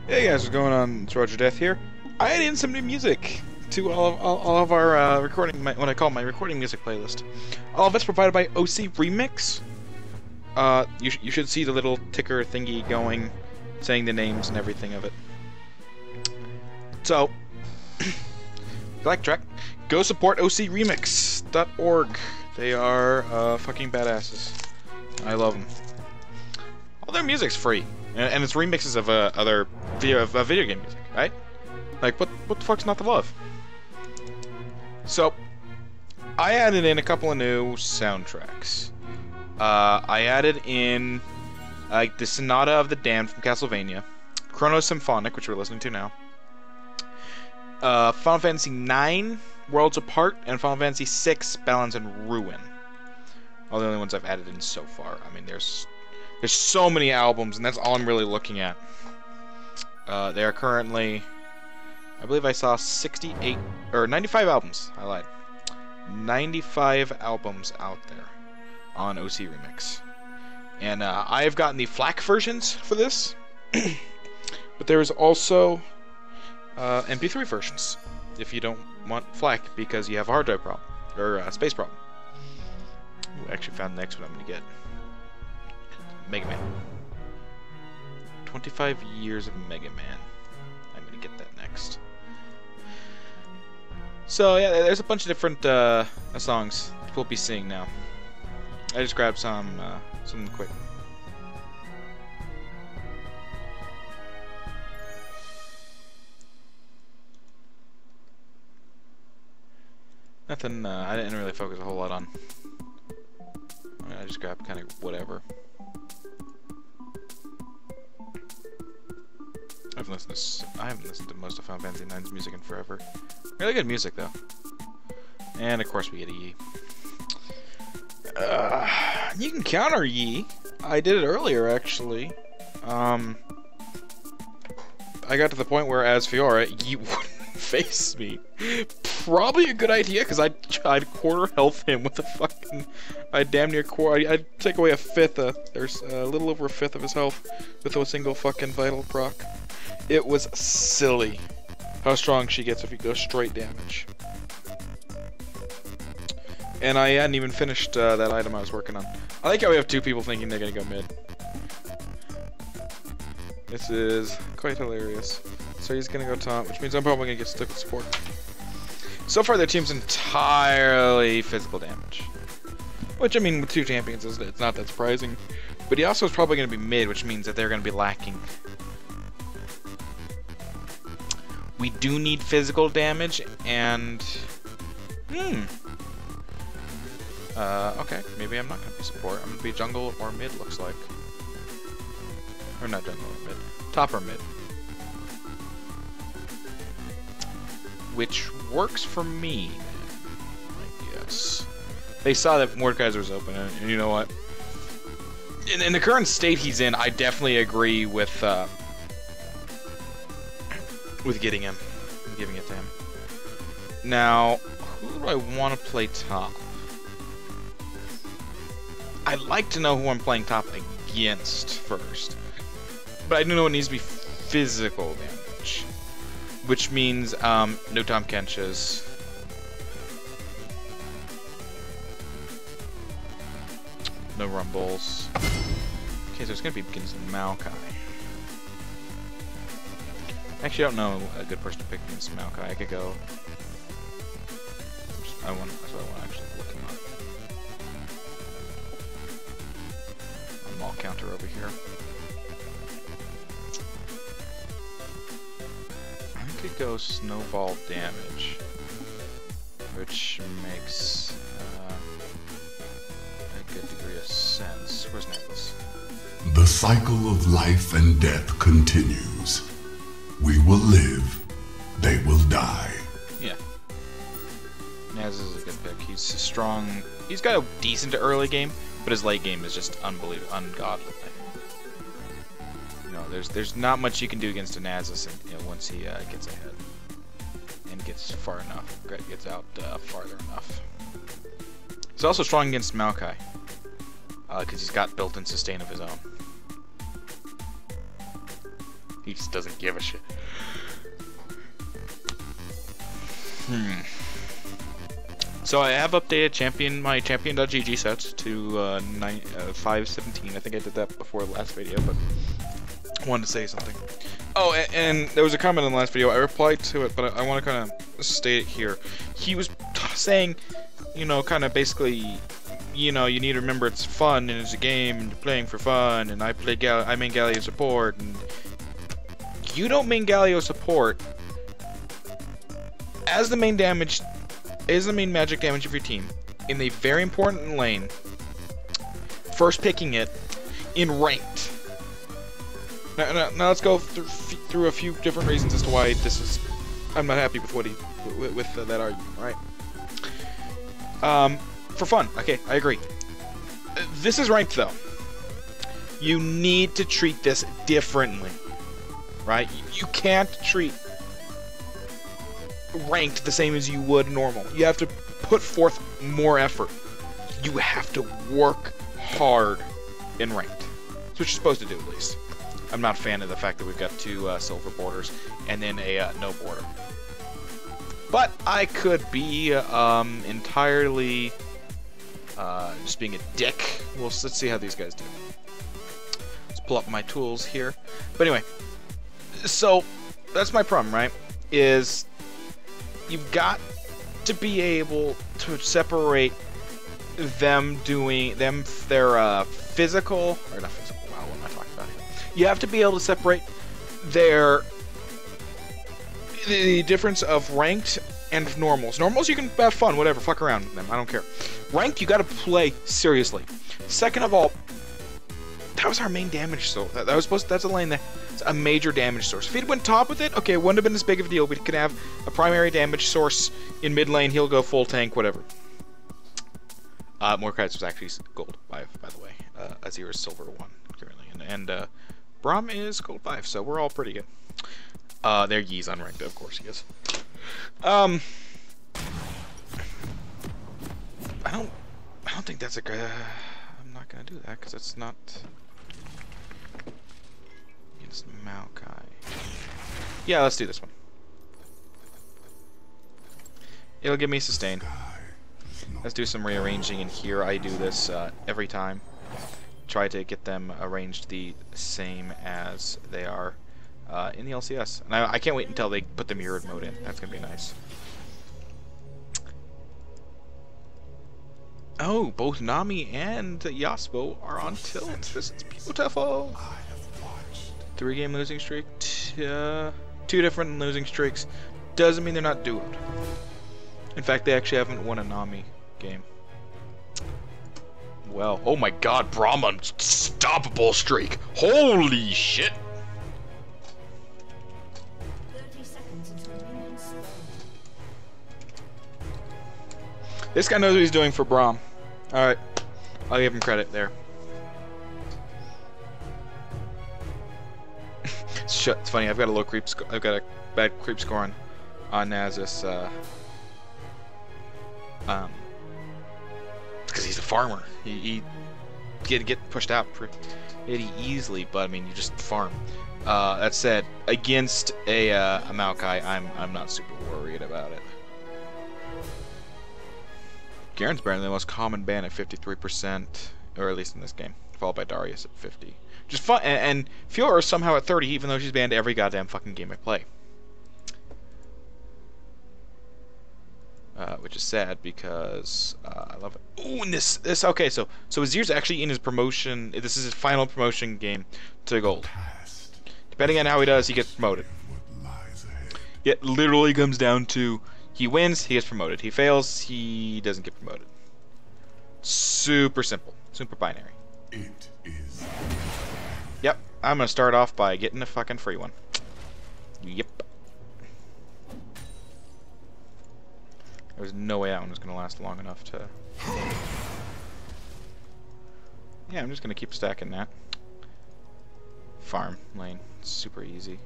Hey guys, what's going on? It's RogerDeath here. I added in some new music to all of our what I call my recording music playlist. All of it's provided by OC Remix. You should see the little ticker thingy going, saying the names and everything of it. So, if you like the track, go support ocremix.org. They are fucking badasses. I love them. All their music's free, and it's remixes of other video game music, right? Like, what the fuck's not to love? So, I added in a couple of new soundtracks. I added in the Sonata of the Damned from Castlevania, Chrono Symphonic, which we're listening to now, Final Fantasy IX, Worlds Apart, and Final Fantasy VI, Balance and Ruin. All the only ones I've added in so far. I mean, there's so many albums, and that's all I'm really looking at. They are currently, I believe I saw 68 or 95 albums. I lied. 95 albums out there on OC Remix, and I've gotten the FLAC versions for this, but there is also MP3 versions if you don't want FLAC because you have a hard drive problem or space problem. Ooh, I actually found the next one I'm gonna get. Mega Man. 25 years of Mega Man. I'm gonna get that next. So yeah, there's a bunch of different songs we'll be seeing now. I just grabbed something quick. Nothing. I didn't really focus a whole lot on. I just grabbed kind of whatever. I haven't listened to most of Final Fantasy IX's music in forever. Really good music, though. And, of course, we get a Yi. You can counter Yi. I did it earlier, actually. I got to the point where, as Fiora, Yi wouldn't face me. Probably a good idea, because I'd quarter health him with a fucking... I'd damn near I'd take away a fifth, there's a little over a fifth of his health with a single fucking vital proc. It was silly how strong she gets if you go straight damage. And I hadn't even finished that item I was working on. I like how we have two people thinking they're gonna go mid. This is quite hilarious. So he's gonna go top, which means I'm probably gonna get stuck with support. So far their team's entirely physical damage. Which, I mean, with two champions, it's not that surprising. But he also is probably gonna be mid, which means that they're gonna be lacking. We do need physical damage, and... okay, maybe I'm not going to be support. I'm going to be jungle or mid, looks like. Or not jungle or mid. Top or mid. Which works for me, I guess. They saw that Mordekaiser was open, and you know what? In the current state he's in, I definitely agree with getting him, and giving it to him. Now, who do I want to play top? I'd like to know who I'm playing top against first, but I do know it needs to be physical damage, which means no Tom Kench's, no Rumbles. Okay, so it's gonna be against Maokai. Actually, I don't know a good person to pick against Maokai. I could go. That's what I want to actually look him up. I'm all counter over here. I could go snowball damage, which makes a good degree of sense. Where's Nasus? The cycle of life and death continues. We will live, they will die. Yeah. Nasus is a good pick. He's strong. He's got a decent early game, but his late game is just unbelievable, ungodly. You know, there's not much you can do against a Nasus, once he gets ahead and gets far enough, gets out farther enough. He's also strong against Maokai, because he's got built-in sustain of his own. He just doesn't give a shit. So I have updated my champion.gg sets to 517. I think I did that before the last video, but I wanted to say something. Oh, and there was a comment in the last video. I replied to it, but I want to kind of state it here. He was saying, you know, kind of basically, you know, you need to remember it's fun and it's a game and you're playing for fun. And I main Galio support, and you don't main Galio support as the main damage. Is the main magic damage of your team in a very important lane, first picking it in ranked. Now let's go through a few different reasons as to why I'm not happy with that argument. All right. For fun, okay, I agree. This is ranked though. You need to treat this differently, right? You can't treat ranked the same as you would normal. You have to put forth more effort. You have to work hard in ranked. That's what you're supposed to do, at least. I'm not a fan of the fact that we've got 2 silver borders and then a no border. But I could be entirely just being a dick. Well, let's see how these guys do. Let's pull up my tools here. But anyway, so that's my problem, right? Is you've got to be able to separate their physical, or not physical, wow, what am I talking about here? You have to be able to separate the difference of ranked and normals. Normals, you can have fun, whatever, fuck around with them, I don't care. Ranked, you gotta play seriously. Second of all, that was our main damage source. That's a lane that's a major damage source. If he'd went top with it, okay, it wouldn't have been as big of a deal. We could have a primary damage source in mid lane. He'll go full tank, whatever. Mordekaiser was actually gold 5, by the way. Azir is silver 1 currently, and Braum is gold 5, so we're all pretty good. There, Yi's unranked, of course he is. I don't think that's a good. I'm not gonna do that because it's not. Maokai. Yeah, let's do this one. It'll give me sustain. Let's do some rearranging in here. I do this every time. Try to get them arranged the same as they are in the LCS. And I can't wait until they put the mirrored mode in. That's going to be nice. Oh, both Nami and Yasuo are on tilt. This is beautiful. 3-game losing streak, 2 different losing streaks. Doesn't mean they're not duoed. In fact, they actually haven't won a Nami game. Well, oh my god, Brahma, unstoppable streak. Holy shit. 30 seconds until minions spawn. This guy knows what he's doing for Braum. Alright, I'll give him credit there. It's funny, I've got a low creep score. I've got a bad creep score on Nasus. Because he's a farmer. He get pushed out pretty easily, but I mean, you just farm. That said, against a Maokai, I'm not super worried about it. Garen's banning the most common ban at 53%, or at least in this game, followed by Darius at 50. Just fun, and Fiora is somehow at 30, even though she's banned every goddamn fucking game I play. Which is sad because I love it. Ooh, and this okay. So Azir's actually in his promotion. This is his final promotion game to gold. Depending on how he does, he gets promoted. It literally comes down to he wins, he gets promoted. He fails, he doesn't get promoted. Super simple, super binary. It is. Yep, I'm gonna start off by getting a fucking free one. Yep. There's no way that one was gonna last long enough to. Yeah, I'm just gonna keep stacking that. Farm lane, super easy.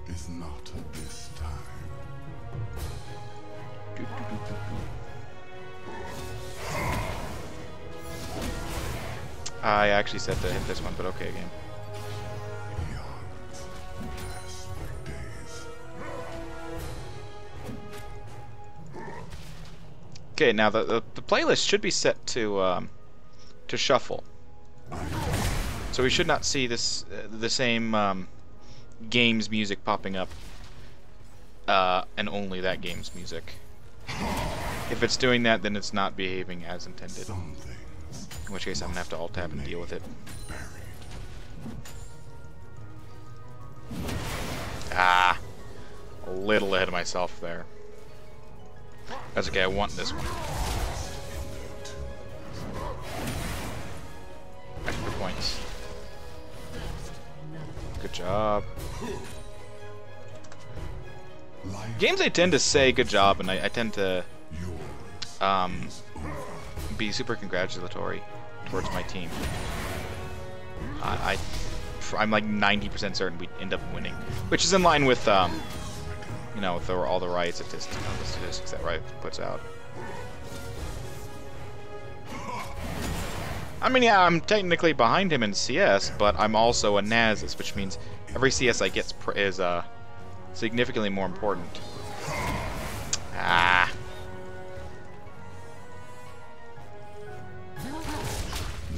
Is not this time. I actually said to hit this one, but okay, game. Okay, now the playlist should be set to shuffle, so we should not see this the same game's music popping up, and only that game's music. If it's doing that, then it's not behaving as intended. In which case, I'm gonna have to alt-tab and deal with it. Ah, a little ahead of myself there. That's okay, I want this one. Extra points. Good job. Games I tend to say good job, and I tend to be super congratulatory towards my team. I'm like 90% certain we end up winning, which is in line with you know, with all the riot statistics that Riot puts out. I mean, yeah, I'm technically behind him in CS, but I'm also a Nasus, which means every CS I get is significantly more important. Ah.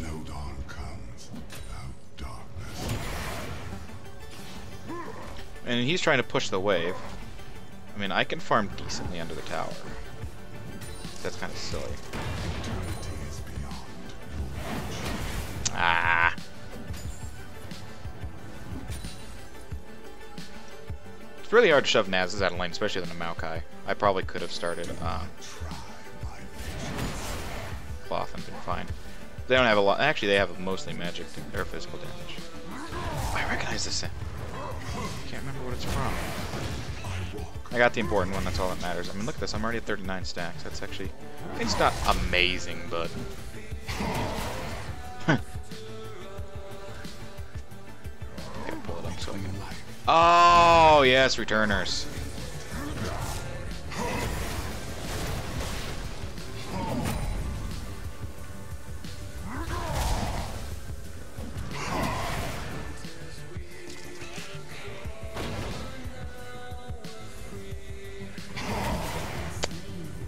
No dawn comes without darkness. And he's trying to push the wave. I mean, I can farm decently under the tower. That's kind of silly. Ah. It's really hard to shove Nasus out of lane, especially than a Maokai. I probably could have started Cloth and been fine. They don't have a lot. Actually, they have mostly magic or physical damage. Oh, I recognize this. Can't remember what it's from. I got the important one. That's all that matters. I mean, look at this. I'm already at 39 stacks. That's actually. It's not amazing, but. Pull it up so I can... Oh, yes, returners.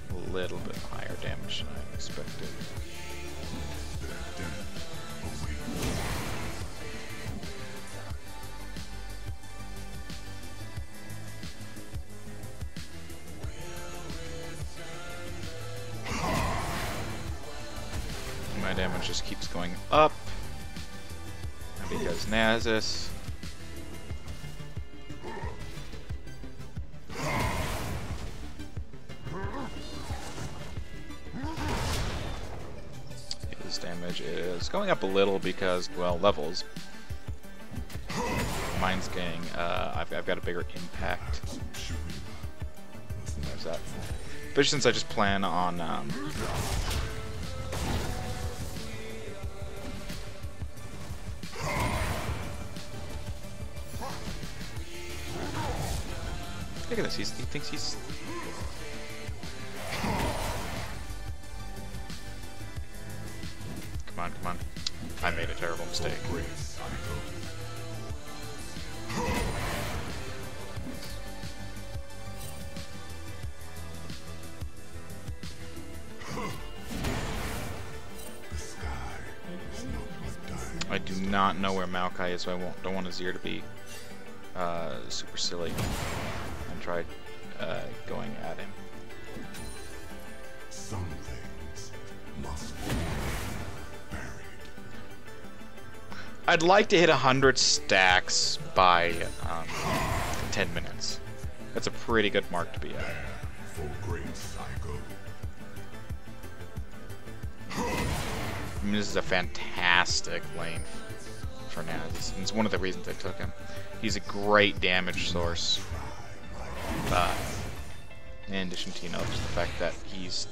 A little bit higher damage than I expected. My damage just keeps going up because Nasus. His damage is going up a little because, well, levels. Mine's getting, I've got a bigger impact. There's that. Especially since I just plan on, look at this, he thinks he's... Come on, come on. I made a terrible mistake. I do not know where Maokai is, so I don't want Azir to be super silly and try going at him. Some things must be buried. I'd like to hit 100 stacks by 10 minutes. That's a pretty good mark to be at. For great cycle. I mean, this is a fantastic lane for Nasus. It's one of the reasons I took him. He's a great damage source. In addition to, you know, just the fact that he's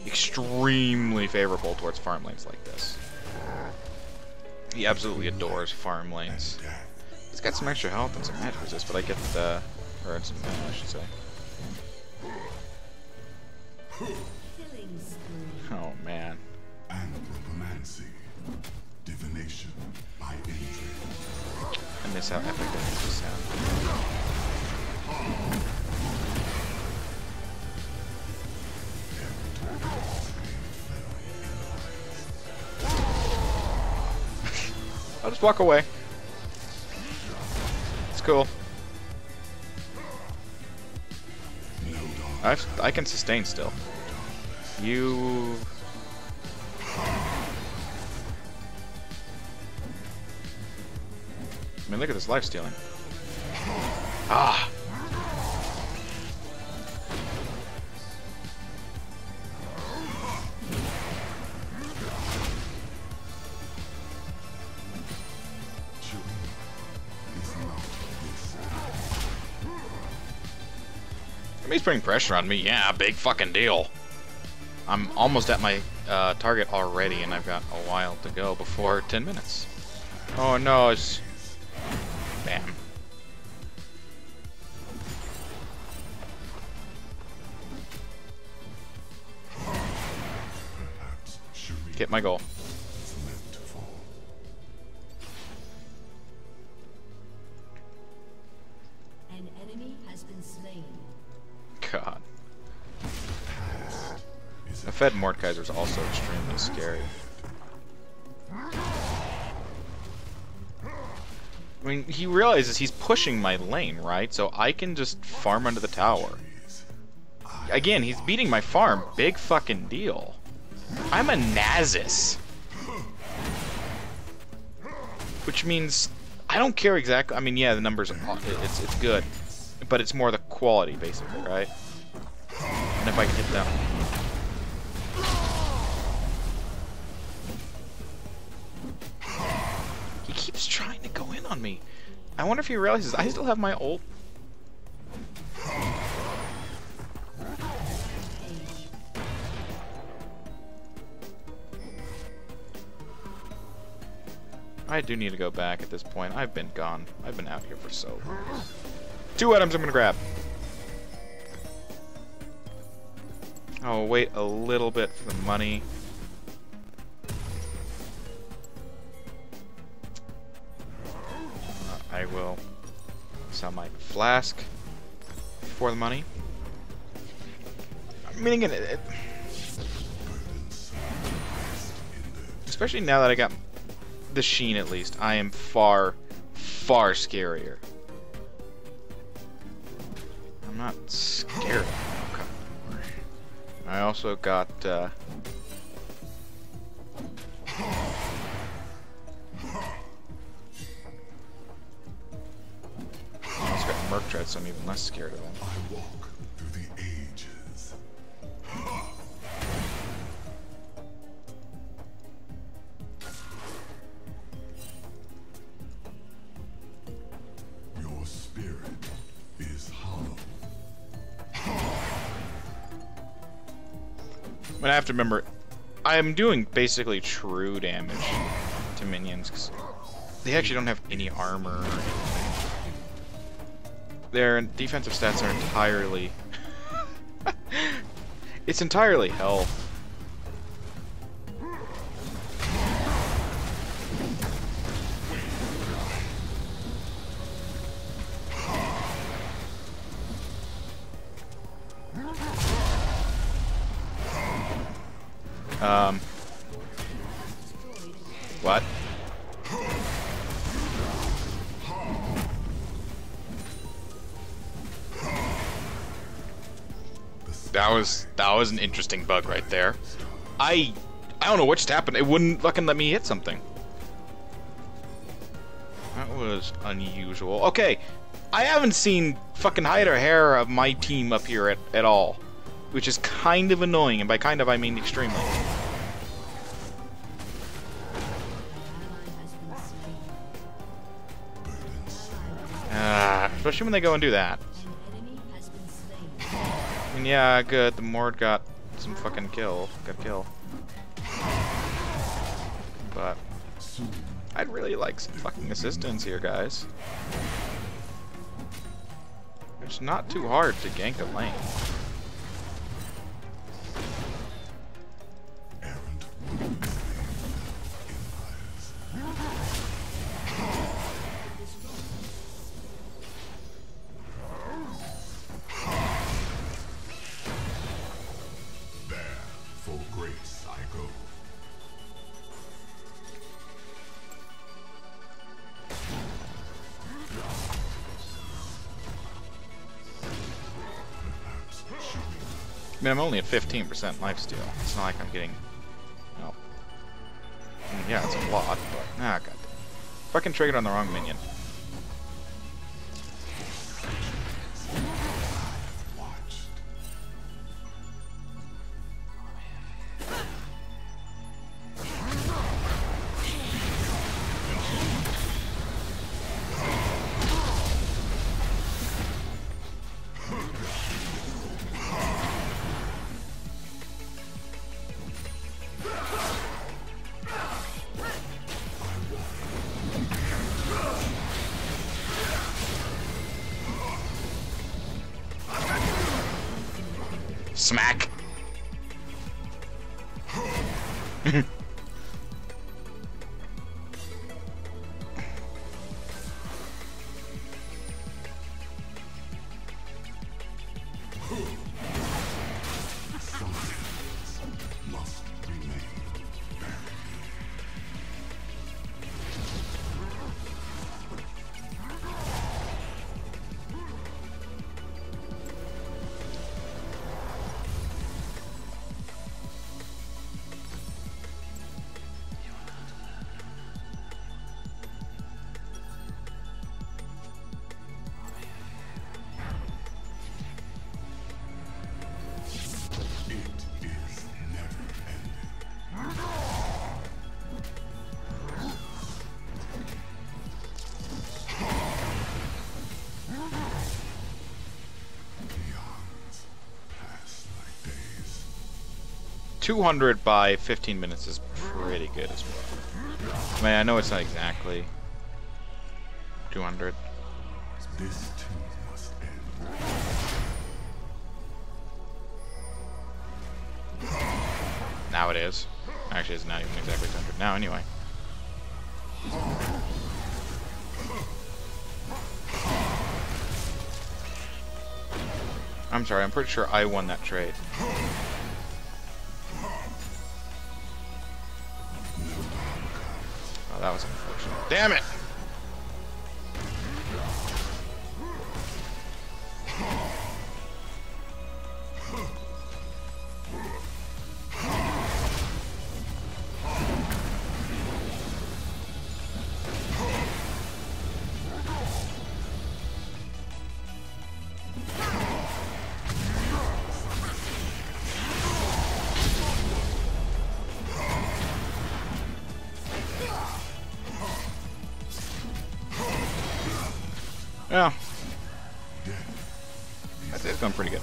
extremely favorable towards farm lanes like this. He absolutely adores farm lanes. He's got some extra health and some magic resist, but I get the... or some mana, I should say. Oh, man. Anthropomancy. realize how epic that used to sound. I'll just walk away. It's cool. I can sustain still. You... I mean, look at this life stealing. Ah! He's putting pressure on me. Yeah, big fucking deal. I'm almost at my target already, and I've got a while to go before 10 minutes. Oh no, it's... Bam. Get my goal. An enemy has been slain. God. The Fed Mordekaiser is also extremely scary. I mean, he realizes he's pushing my lane, right? So I can just farm under the tower. Again, he's beating my farm. Big fucking deal. I'm a Nasus. Which means I don't care exactly. I mean, yeah, the numbers are, it's good, but it's more the quality, basically, right? And if I can hit them. He keeps trying to go in on me. I wonder if he realizes I still have my ult. I do need to go back at this point. I've been gone. I've been out here for so long. 2 items I'm gonna grab. I'll wait a little bit for the money. I will sell my flask for the money. I mean, again, especially now that I got the Sheen, at least, I am far, far scarier. I'm not scared. Okay. I also got, I also got Merc Tread, so I'm even less scared of them. I walk through the ages. Your spirit is hollow. But I have to remember, I am doing basically true damage to minions, 'cause they actually don't have any armor or anything. Their defensive stats are entirely... it's entirely health. What? That was an interesting bug right there. I don't know what just happened. It wouldn't fucking let me hit something. That was unusual. Okay, I haven't seen fucking hide or hair of my team up here at all, which is kind of annoying, and by kind of I mean extremely. Especially when they go and do that. I mean, yeah, good. The Mord got some fucking kill. Got a kill. But I'd really like some fucking assistance here, guys. It's not too hard to gank a lane. Go. I mean, I'm only at 15% lifesteal. It's not like I'm getting... No. I mean, yeah, it's a lot, but... Ah, god. Fucking triggered on the wrong minion. Smack. Must remain. Eons pass like days. 200 by 15 minutes is pretty good as well. I mean, I know it's not exactly 200. This too must end. Now it is. Actually, it's not even exactly 200 now anyway. I'm sorry, I'm pretty sure I won that trade. Oh, that was unfortunate. Damn it! Yeah. I'd say it's going pretty good.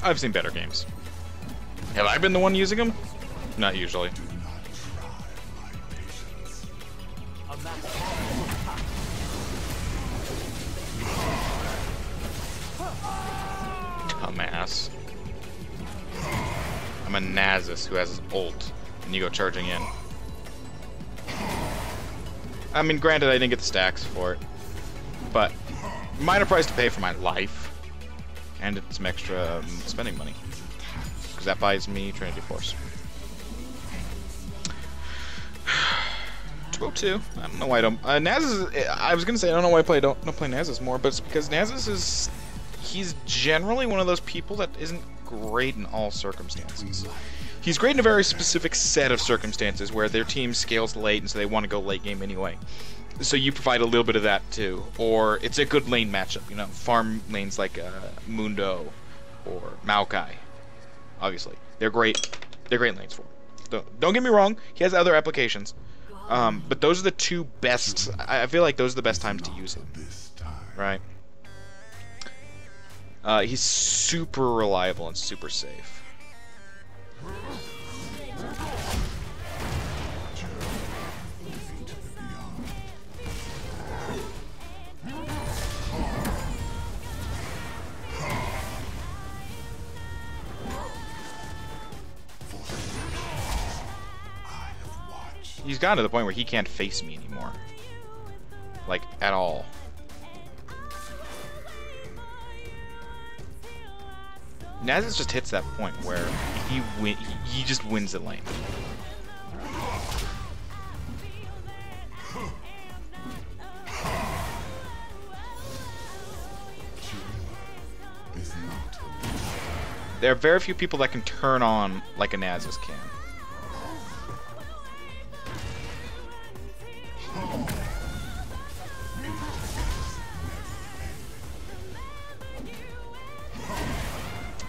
I've seen better games. Have I been the one using them? Not usually. Do not try my patience. Dumbass. I'm a Nasus who has his ult, and you go charging in. I mean, granted, I didn't get the stacks for it, but minor price to pay for my life, and it's some extra spending money, because that buys me Trinity Force. 202. I don't know why I don't. Nasus. I was gonna say I don't know why I don't play Nasus more, but it's because Nasus is. He's generally one of those people that isn't great in all circumstances. He's great in a very specific set of circumstances where their team scales late and so they want to go late game anyway. So you provide a little bit of that too. Or it's a good lane matchup, you know, farm lanes like Mundo or Maokai. Obviously. They're great. They're great lanes for him. Don't get me wrong, he has other applications. But those are the two best. I feel like those are the best times to use him. Right? He's super reliable and super safe. I have watched. He's gotten to the point where he can't face me anymore. Like, at all. Nasus just hits that point where he just wins the lane. There are very few people that can turn on like a Nasus can.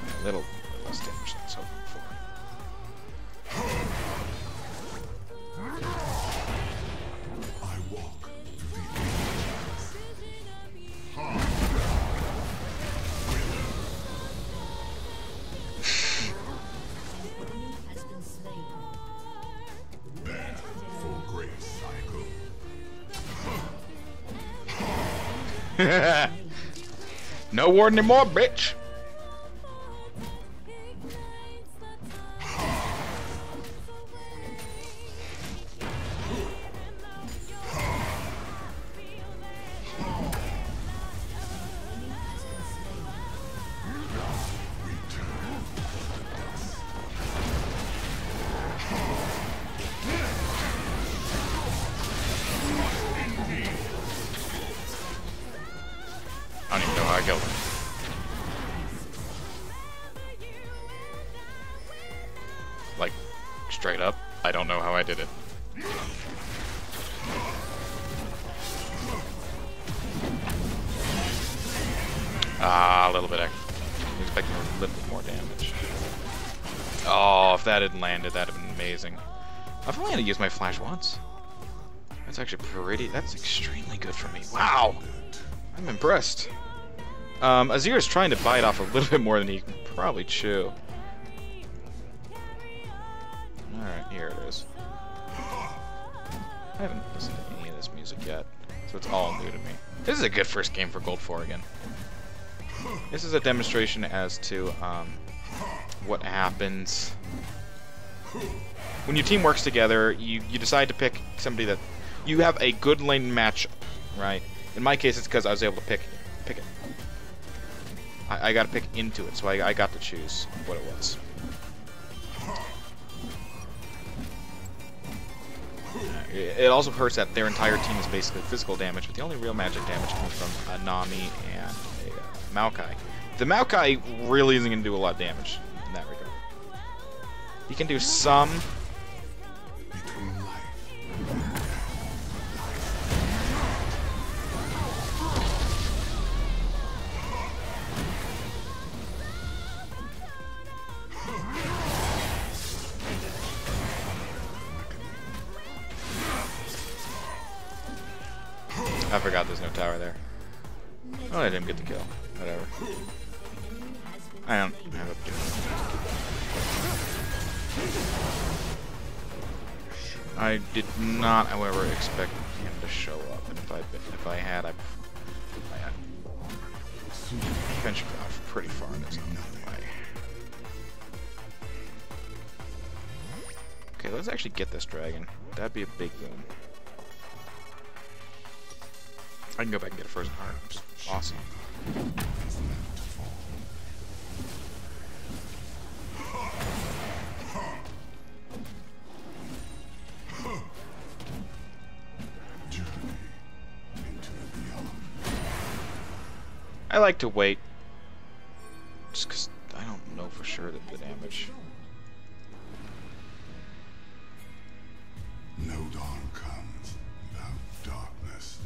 A little less damage than so before. I walk for grace I go. No war anymore, bitch. I don't even know how I killed him. Like, straight up, I don't know how I did it. Ah, a little bit extra. I was expecting a little bit more damage. Oh, if that had landed, that'd have been amazing. I've only had to use my flash once. That's actually pretty, that's extremely good for me. Wow! I'm impressed. Azir is trying to bite off a little bit more than he can probably chew. Alright, here it is. I haven't listened to any of this music yet, so it's all new to me. This is a good first game for Gold 4 again. This is a demonstration as to what happens when your team works together. You decide to pick somebody that you have a good lane matchup, right? In my case, it's because I was able to pick it. I got to pick into it, so I got to choose what it was. It also hurts that their entire team is basically physical damage, but the only real magic damage comes from a Nami and a Maokai. The Maokai really isn't going to do a lot of damage in that regard. He can do some. I forgot there's no tower there. Oh, I didn't get the kill. Whatever. I don't have a... I did not, however, expect him to show up. And if I had, I ventured off pretty far in his own way. Okay, let's actually get this dragon. That'd be a big boon. I can go back and get a frozen heart. Awesome. I like to wait, just because I don't know for sure that the damage. No dawn comes without darkness.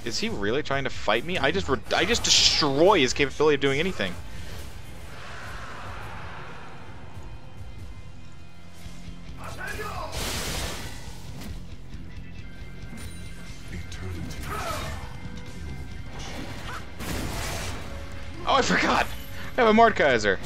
Is he really trying to fight me? I just destroy his capability of doing anything. Oh, I forgot! I have a Mordekaiser.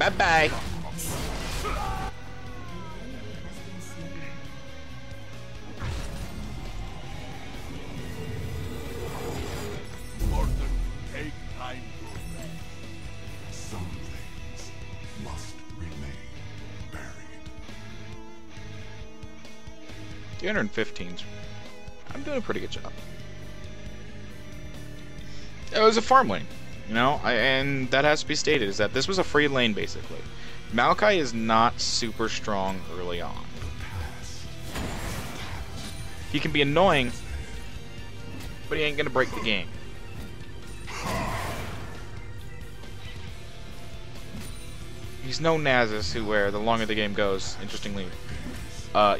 Bye-bye. Take time to rest. Some things must remain buried. 315s. I'm doing a pretty good job. It was a farm lane, you know, and that has to be stated, is that this was a free lane, basically. Maokai is not super strong early on. He can be annoying, but he ain't gonna break the game. He's no Nasus, who where the longer the game goes, interestingly.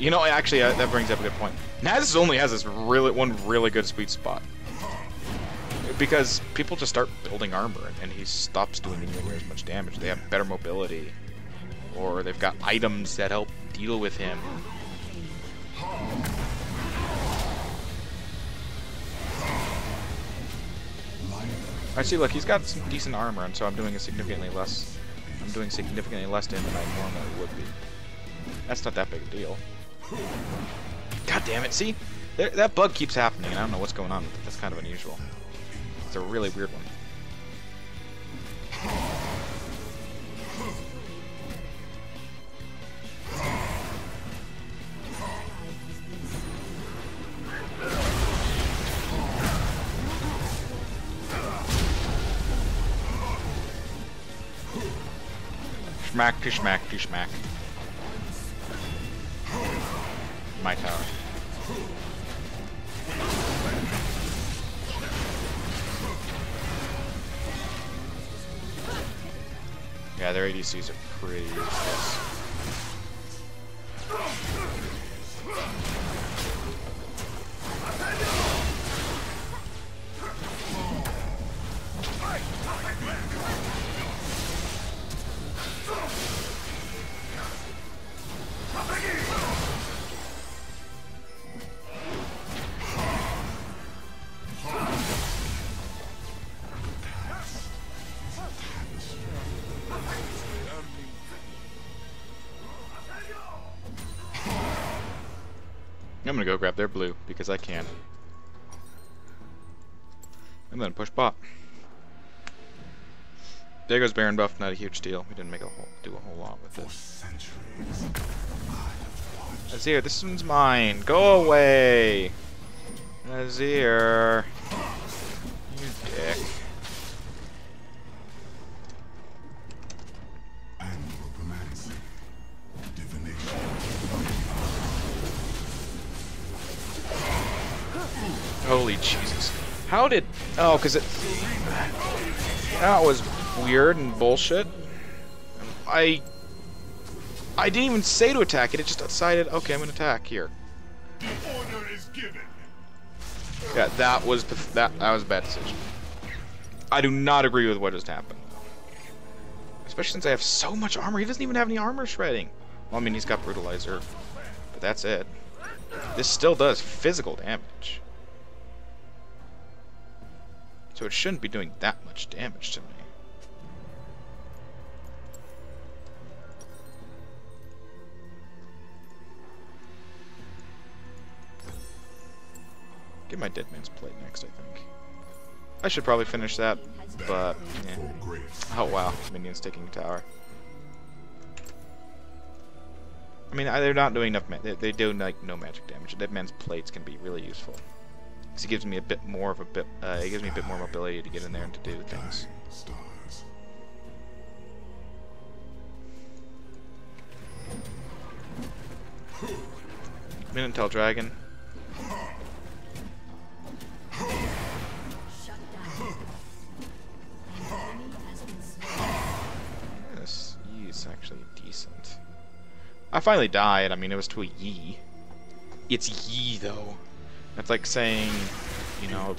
You know, actually, that brings up a good point. Nasus only has this one really good sweet spot. Because people just start building armor, and he stops doing anywhere near as much damage. They have better mobility, or they've got items that help deal with him. I see. Look, he's got some decent armor, and so I'm doing significantly less. I'm doing significantly less to him than I normally would be. That's not that big a deal. God damn it! See, that bug keeps happening, and I don't know what's going on with it. That's kind of unusual. It's a really weird one. Schmack to schmack to schmack. My tower. Yeah, their ADCs are pretty useless. I'm gonna go grab their blue because I can. And then push bot. There goes Baron buff, not a huge deal. We didn't do a whole lot with it. Azir, this one's mine. Go away, Azir. You dick. Holy Jesus. How did... Oh, because it... That was weird and bullshit. I didn't even say to attack it. It just decided, okay, I'm going to attack here. Order is given. Yeah, that was a bad decision. I do not agree with what just happened. Especially since I have so much armor. He doesn't even have any armor shredding. Well, I mean, he's got Brutalizer. But that's it. This still does physical damage. So it shouldn't be doing that much damage to me. Get my Dead Man's Plate next, I think. I should probably finish that, but... Yeah. Oh wow, minions taking a tower. I mean, they're not doing enough... They do like no magic damage. Dead Man's Plates can be really useful. Because it gives me a bit more of a it gives me a bit more mobility to get in there and to do things. Minotaur Dragon. This Yi is actually decent. I finally died. I mean, it was to a Yi. It's Yi though. That's like saying, you know,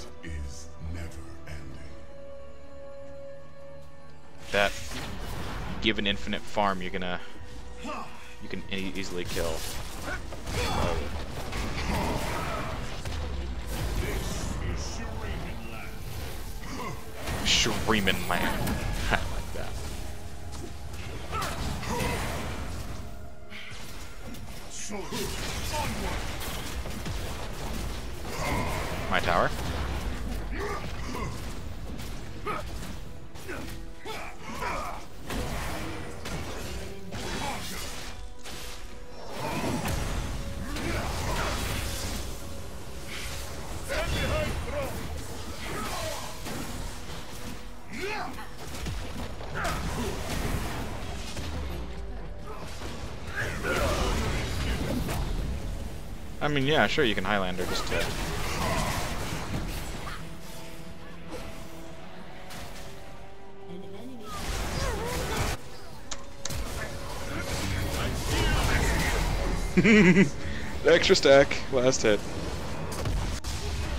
that give an infinite farm, you can easily kill. Shuriman land. I like that. My tower. I mean, yeah, sure, you can Highlander just to... Extra stack, last hit.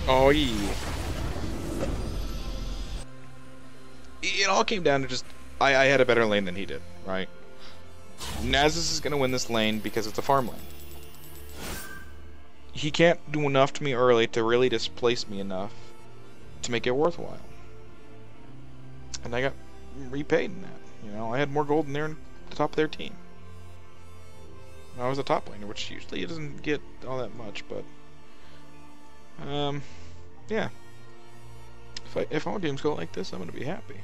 Oh, yeah. It all came down to just... I had a better lane than he did, right? Nasus is going to win this lane because it's a farm lane. He can't do enough to me early to really displace me enough to make it worthwhile. And I got repaid in that. You know, I had more gold than they're in the top of their team. I was a top laner, which usually doesn't get all that much, but yeah. If I want games go like this, I'm gonna be happy.